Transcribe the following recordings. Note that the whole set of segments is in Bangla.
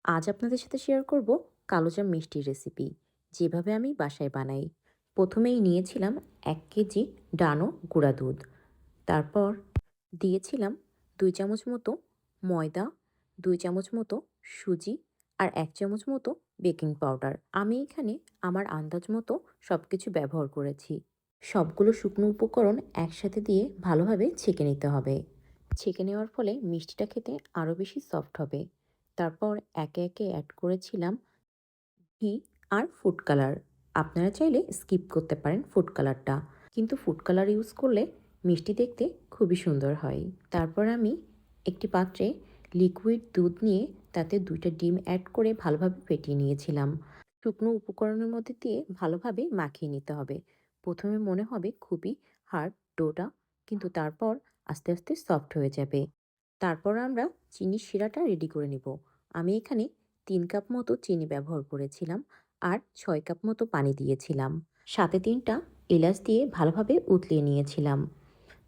আজ আপনাদের সাথে শেয়ার করব কালোজাম মিষ্টির রেসিপি, যেভাবে আমি বাসায় বানাই। প্রথমেই নিয়েছিলাম 1 কেজি ডানো গুঁড়া দুধ। তারপর দিয়েছিলাম 2 চামচ মতো ময়দা, 2 চামচ মতো সুজি আর 1 চামচ মতো বেকিং পাউডার। আমি এখানে আমার আন্দাজ মতো সব কিছু ব্যবহার করেছি। সবগুলো শুকনো উপকরণ একসাথে দিয়ে ভালোভাবে ছেঁকে নিতে হবে। ছেঁকে নেওয়ার ফলে মিষ্টিটা খেতে আরও বেশি সফট হবে। তারপর একে একে অ্যাড করেছিলাম ঘি আর ফুড কালার। আপনারা চাইলে স্কিপ করতে পারেন ফুড কালারটা, কিন্তু ফুড কালার ইউজ করলে মিষ্টি দেখতে খুবই সুন্দর হয়। তারপর আমি একটি পাত্রে লিকুইড দুধ নিয়ে তাতে 2টা ডিম অ্যাড করে ভালোভাবে ফেটিয়ে নিয়েছিলাম। শুকনো উপকরণের মধ্যে দিয়ে ভালোভাবে মাখিয়ে নিতে হবে। প্রথমে মনে হবে খুবই হার্ড ডোটা, কিন্তু তারপর আস্তে আস্তে সফট হয়ে যাবে। তারপর আমরা চিনির শিরাটা রেডি করে নিব। আমি এখানে 3 কাপ মতো চিনি ব্যবহার করেছিলাম আর 6 কাপ মতো পানি দিয়েছিলাম। সাথে 3টা এলাচ দিয়ে ভালোভাবে উতলিয়ে নিয়েছিলাম।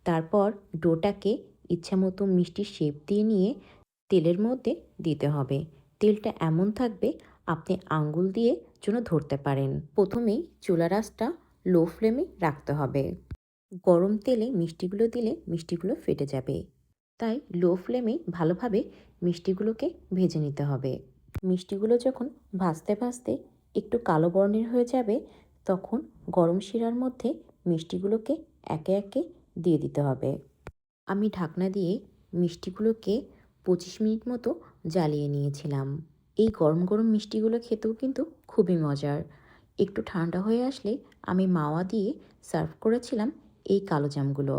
তারপর ডোটাকে ইচ্ছামতো মিষ্টির শেপ দিয়ে নিয়ে তেলের মধ্যে দিতে হবে। তেলটা এমন থাকবে আপনি আঙ্গুল দিয়ে যেন ধরতে পারেন। প্রথমেই চুলার আঁচটা লো ফ্লেমে রাখতে হবে। গরম তেলে মিষ্টিগুলো দিলে মিষ্টিগুলো ফেটে যাবে। তাই লো ফ্লেমে ভালোভাবে মিষ্টিগুলোকে ভেজে নিতে হবে। মিষ্টিগুলো যখন ভাজতে ভাজতে একটু কালো বর্ণের হয়ে যাবে, তখন গরম শিরার মধ্যে মিষ্টিগুলোকে একে একে দিয়ে দিতে হবে। আমি ঢাকনা দিয়ে মিষ্টিগুলোকে 25 মিনিট মতো জ্বালিয়ে নিয়েছিলাম। এই গরম গরম মিষ্টিগুলো খেতেও কিন্তু খুবই মজার। একটু ঠান্ডা হয়ে আসলে আমি মাওয়া দিয়ে সার্ভ করেছিলাম এই কালোজামগুলো।